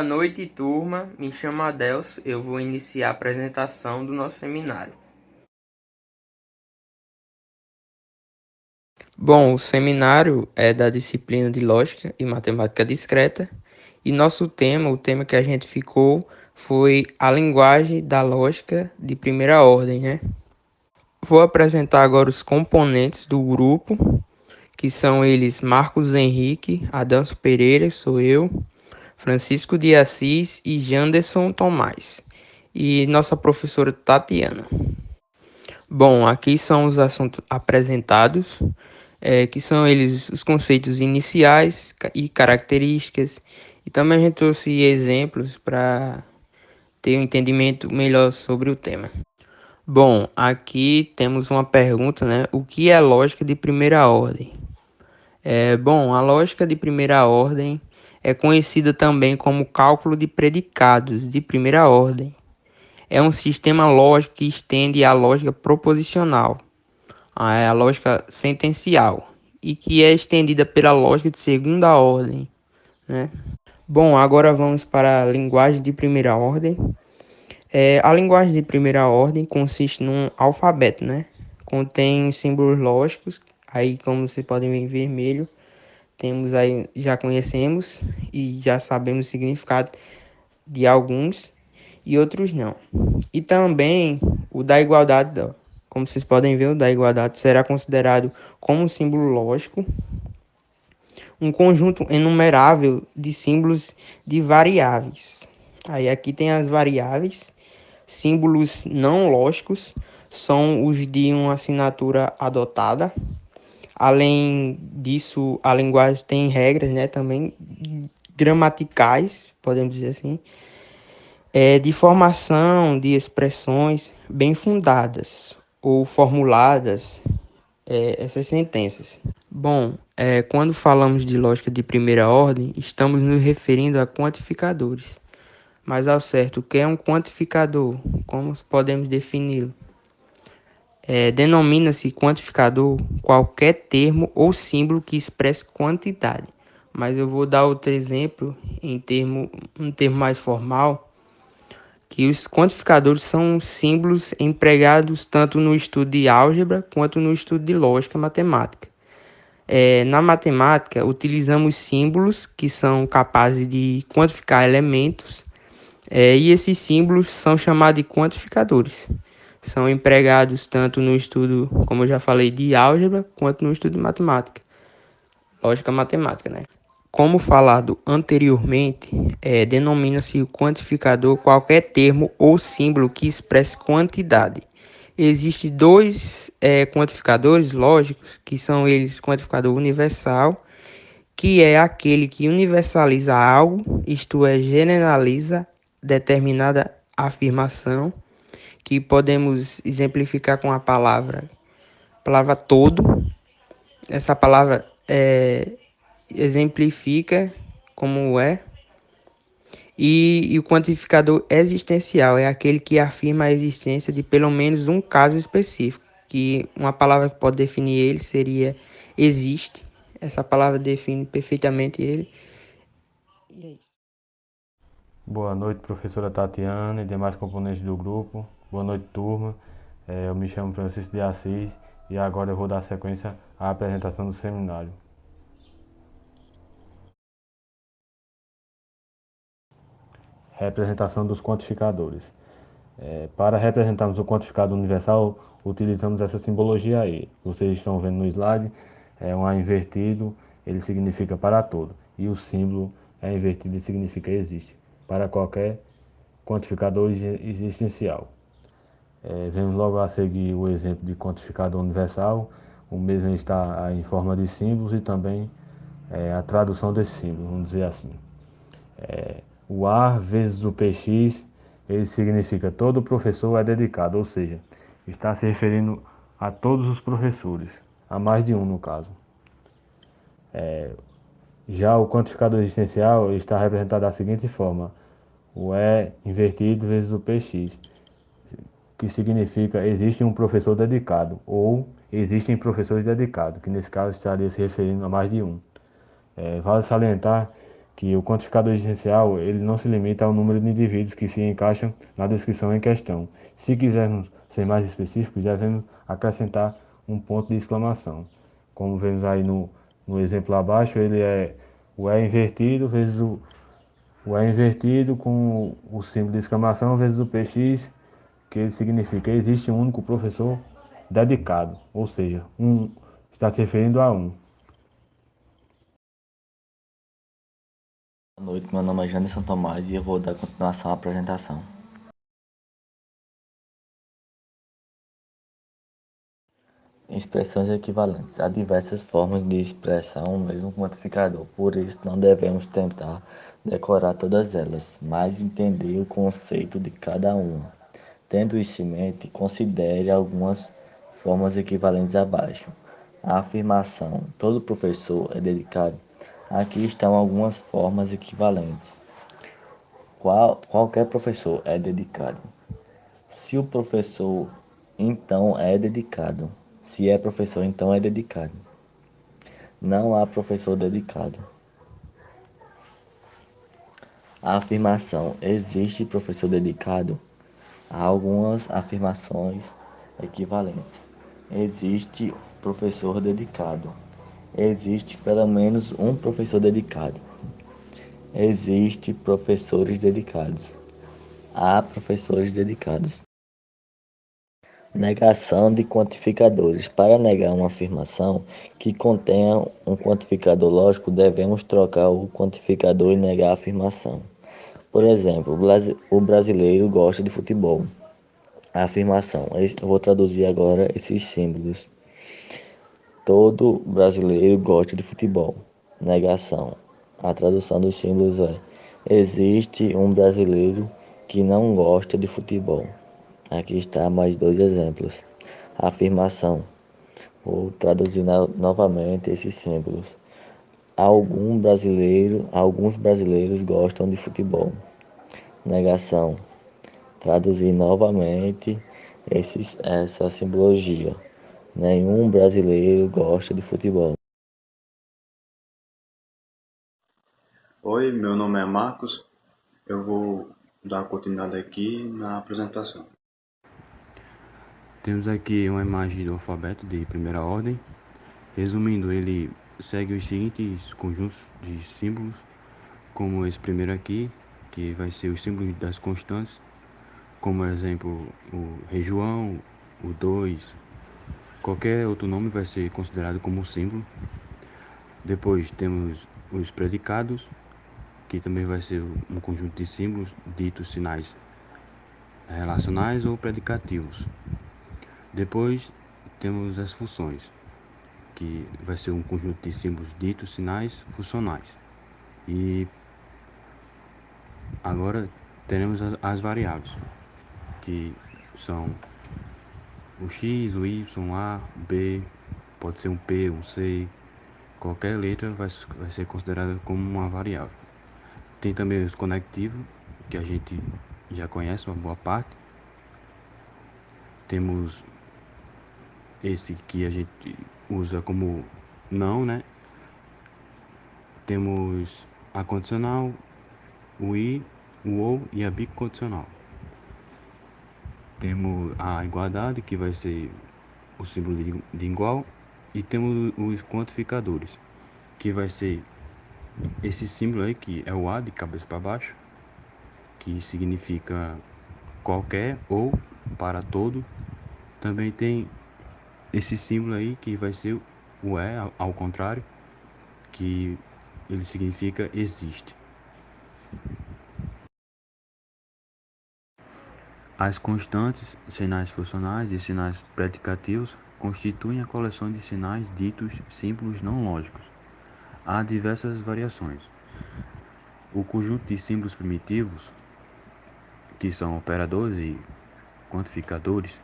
Boa noite, turma. Me chamo Adelso. Eu vou iniciar a apresentação do nosso seminário. Bom, o seminário é da disciplina de Lógica e Matemática Discreta e o tema que a gente ficou foi a linguagem da lógica de primeira ordem, né? Vou apresentar agora os componentes do grupo, que são eles Marcos Henrique, Adanso Pereira, sou eu, Francisco de Assis e Janderson Tomás, e nossa professora Tatiana. Bom, aqui são os assuntos apresentados, que são eles os conceitos iniciais e características, e também a gente trouxe exemplos para ter um entendimento melhor sobre o tema. Bom, aqui temos uma pergunta, né? O que é lógica de primeira ordem? Bom, a lógica de primeira ordem é conhecida também como cálculo de predicados de primeira ordem. É um sistema lógico que estende a lógica proposicional, a lógica sentencial, e que é estendida pela lógica de segunda ordem, né? Bom, agora vamos para a linguagem de primeira ordem. A linguagem de primeira ordem consiste num alfabeto, né? Contém símbolos lógicos, aí como vocês podem ver em vermelho, temos aí, já conhecemos e já sabemos o significado de alguns e outros não. E também o da igualdade, como vocês podem ver, o da igualdade será considerado como um símbolo lógico, um conjunto enumerável de símbolos de variáveis. Aí aqui tem as variáveis, símbolos não lógicos, são os de uma assinatura adotada. Além disso, a linguagem tem regras, né, também gramaticais, podemos dizer assim, de formação de expressões bem fundadas ou formuladas, essas sentenças. Bom, quando falamos de lógica de primeira ordem, estamos nos referindo a quantificadores. Mas ao certo, o que é um quantificador? Como podemos defini-lo? Denomina-se quantificador qualquer termo ou símbolo que expresse quantidade. Mas eu vou dar outro exemplo um termo mais formal, que os quantificadores são símbolos empregados tanto no estudo de álgebra quanto no estudo de lógica matemática. Na matemática, utilizamos símbolos que são capazes de quantificar elementos, e esses símbolos são chamados de quantificadores. São empregados tanto no estudo, como eu já falei, de álgebra, quanto no estudo de matemática, lógica matemática, né? Como falado anteriormente, denomina-se o quantificador qualquer termo ou símbolo que expresse quantidade. Existem dois quantificadores lógicos, que são eles quantificador universal, que é aquele que universaliza algo, isto é, generaliza determinada afirmação, que podemos exemplificar com a palavra todo. Essa palavra exemplifica como é. E o quantificador existencial é aquele que afirma a existência de pelo menos um caso específico, que uma palavra que pode definir ele seria existe. Essa palavra define perfeitamente ele. E é isso. Boa noite, professora Tatiana e demais componentes do grupo. Boa noite, turma. Eu me chamo Francisco de Assis e agora eu vou dar sequência à apresentação do seminário. Representação dos quantificadores. Para representarmos o quantificador universal, utilizamos essa simbologia aí. Vocês estão vendo no slide, é um A invertido, ele significa para todo. E o símbolo é invertido e significa existe, para qualquer quantificador existencial. Vemos logo a seguir o exemplo de quantificador universal. O mesmo está em forma de símbolos e também a tradução desse símbolo, vamos dizer assim. O A vezes o PX, ele significa todo professor é dedicado, ou seja, está se referindo a todos os professores, a mais de um no caso. Já o quantificador existencial está representado da seguinte forma: o E invertido vezes o PX, que significa existe um professor dedicado, ou existem professores dedicados, que nesse caso estaria se referindo a mais de um. Vale salientar que o quantificador existencial ele não se limita ao número de indivíduos que se encaixam na descrição em questão. Se quisermos ser mais específicos, devemos acrescentar um ponto de exclamação. Como vemos aí no exemplo abaixo, ele é o E invertido vezes o E invertido com o símbolo de exclamação vezes o PX, que ele significa existe um único professor dedicado, ou seja, está se referindo a um. Boa noite, meu nome é Janderson Tomás e eu vou dar continuação à apresentação. Expressões equivalentes. Há diversas formas de expressar o mesmo quantificador, por isso não devemos tentar decorar todas elas, mas entender o conceito de cada uma. Tendo isso em mente, considere algumas formas equivalentes abaixo. A afirmação todo professor é dedicado. Aqui estão algumas formas equivalentes. Qualquer professor é dedicado. Se o professor então é dedicado. Se é professor, então é dedicado. Não há professor dedicado. A afirmação existe professor dedicado. Há algumas afirmações equivalentes. Existe professor dedicado. Existe pelo menos um professor dedicado. Existe professores dedicados. Há professores dedicados. Negação de quantificadores. Para negar uma afirmação que contenha um quantificador lógico, devemos trocar o quantificador e negar a afirmação. Por exemplo, o brasileiro gosta de futebol. A afirmação. Eu vou traduzir agora esses símbolos. Todo brasileiro gosta de futebol. Negação. A tradução dos símbolos é: existe um brasileiro que não gosta de futebol. Aqui está mais dois exemplos. Afirmação. Vou traduzir novamente esses símbolos. Alguns brasileiros gostam de futebol. Negação. Traduzir novamente essa simbologia. Nenhum brasileiro gosta de futebol. Oi, meu nome é Marcos. Eu vou dar continuidade aqui na apresentação. Temos aqui uma imagem do alfabeto de primeira ordem. Resumindo, ele segue os seguintes conjuntos de símbolos, como esse primeiro aqui, que vai ser os símbolos das constantes, como exemplo o Rei João, o 2, qualquer outro nome vai ser considerado como símbolo. Depois temos os predicados, que também vai ser um conjunto de símbolos ditos sinais relacionais ou predicativos. Depois temos as funções, que vai ser um conjunto de símbolos ditos sinais funcionais. E agora teremos as variáveis, que são o x, o y, a, b, pode ser um p, um c, qualquer letra vai ser considerada como uma variável. Tem também os conectivos, que a gente já conhece uma boa parte. Temos esse que a gente usa como não, né? Temos a condicional, o i, o ou e a bicondicional. Temos a igualdade, que vai ser o símbolo de igual, e temos os quantificadores, que vai ser esse símbolo aí, que é o A de cabeça para baixo, que significa qualquer ou para todo. Também tem esse símbolo aí, que vai ser o E ao contrário, que ele significa existe. As constantes, sinais funcionais e sinais predicativos constituem a coleção de sinais ditos símbolos não lógicos. Há diversas variações. O conjunto de símbolos primitivos, que são operadores e quantificadores,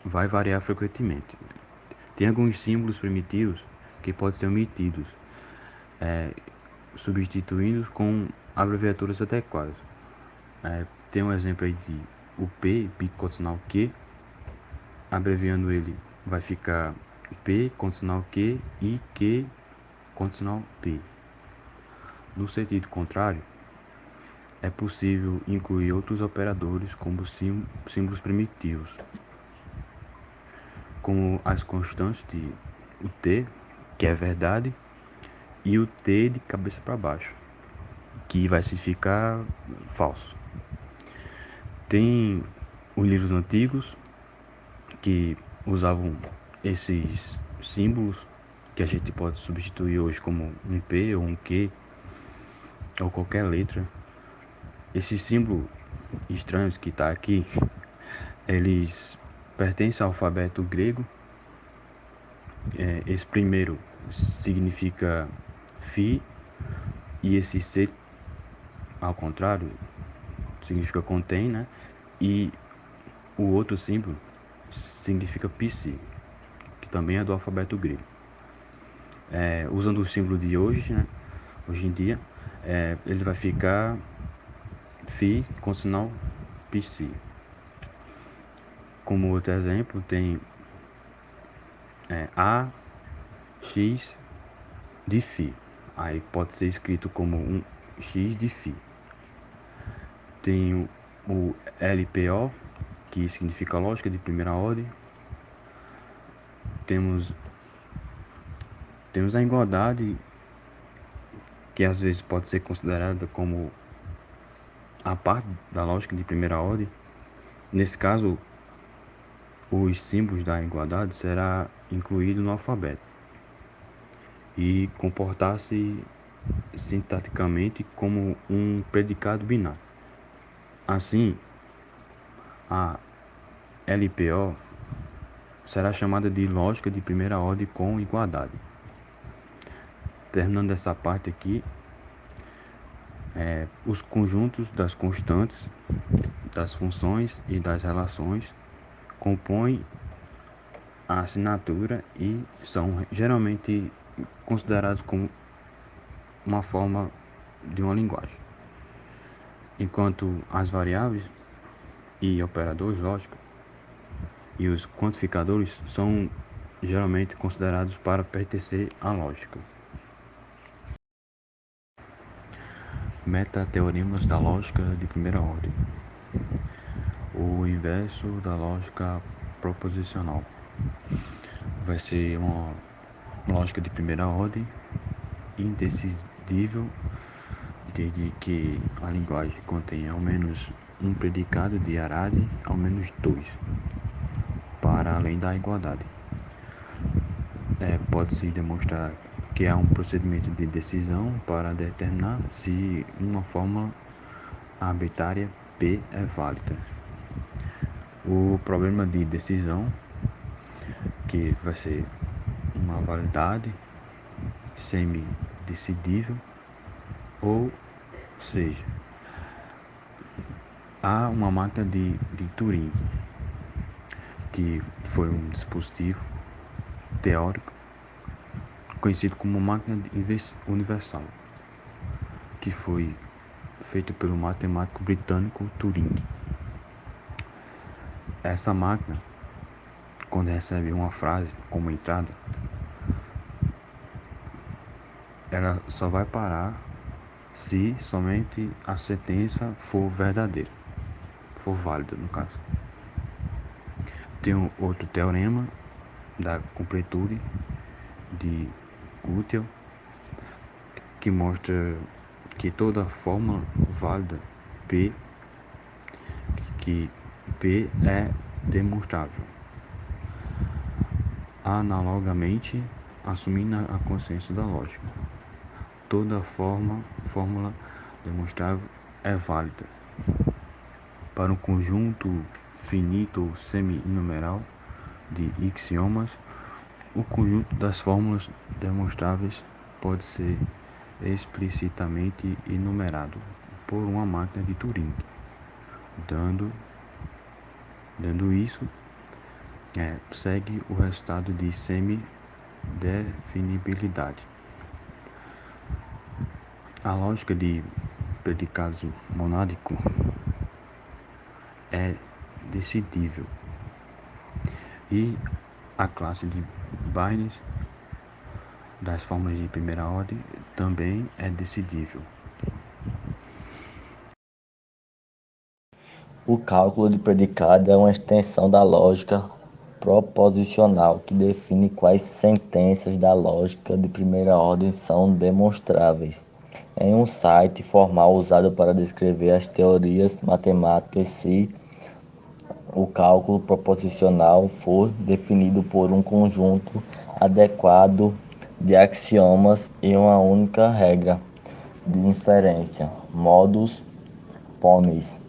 vai variar frequentemente. Tem alguns símbolos primitivos que podem ser omitidos, substituindo com abreviaturas adequadas. Tem um exemplo aí de o P, bicondicional Q, abreviando ele vai ficar P, condicional Q, e Q, condicional P. No sentido contrário, é possível incluir outros operadores como símbolos primitivos, como as constantes de o t, que é verdade, e o t de cabeça para baixo, que vai significar falso. Tem os livros antigos que usavam esses símbolos que a gente pode substituir hoje como um P ou um Q ou qualquer letra. Esses símbolos estranhos que está aqui, eles pertencem ao alfabeto grego. Esse primeiro significa Fi, e esse C, ao contrário, significa contém, né? E o outro símbolo significa Psi, que também é do alfabeto grego. Usando o símbolo de hoje, né? Hoje em dia, ele vai ficar Fi com sinal Psi. Como outro exemplo, tem A, X de Φ. Aí pode ser escrito como um X de Φ. Tem o LPO, que significa lógica de primeira ordem. Temos a igualdade, que às vezes pode ser considerada como a parte da lógica de primeira ordem. Nesse caso, os símbolos da igualdade será incluído no alfabeto e comportar-se sintaticamente como um predicado binário. Assim, a LPO será chamada de lógica de primeira ordem com igualdade. Terminando essa parte aqui, os conjuntos das constantes, das funções e das relações compõem a assinatura e são geralmente considerados como uma forma de uma linguagem, enquanto as variáveis e operadores lógicos e os quantificadores são geralmente considerados para pertencer à lógica. Metateoremas da lógica de primeira ordem. O inverso da lógica proposicional vai ser uma lógica de primeira ordem indecidível desde que a linguagem contenha ao menos um predicado de Arade, ao menos dois, para além da igualdade. Pode-se demonstrar que há um procedimento de decisão para determinar se uma fórmula arbitrária P é válida. O problema de decisão, que vai ser uma validade semi-decidível, ou seja, há uma máquina de Turing, que foi um dispositivo teórico conhecido como máquina universal, que foi feito pelo matemático britânico Turing. Essa máquina, quando recebe uma frase como entrada, ela só vai parar se somente a sentença for verdadeira, for válida no caso. Tem um outro teorema da completude de Gödel, que mostra que toda fórmula válida P, que P é demonstrável. Analogamente, assumindo a consciência da lógica, toda fórmula demonstrável é válida. Para um conjunto finito ou semi-numeral de axiomas, o conjunto das fórmulas demonstráveis pode ser explicitamente enumerado por uma máquina de Turing. Dando isso, segue o resultado de semi-definibilidade. A lógica de predicados monádicos é decidível, e a classe de binaries das fórmulas de primeira ordem também é decidível. O cálculo de predicado é uma extensão da lógica proposicional que define quais sentenças da lógica de primeira ordem são demonstráveis. Em um site formal usado para descrever as teorias matemáticas, se o cálculo proposicional for definido por um conjunto adequado de axiomas e uma única regra de inferência, modus ponens.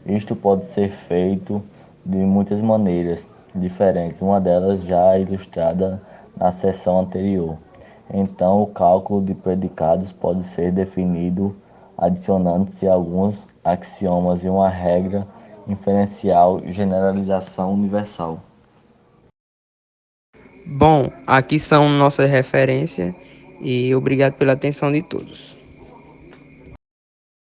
Isto pode ser feito de muitas maneiras diferentes, uma delas já ilustrada na seção anterior. Então, o cálculo de predicados pode ser definido adicionando-se alguns axiomas e uma regra inferencial generalização universal. Bom, aqui são nossas referências e obrigado pela atenção de todos.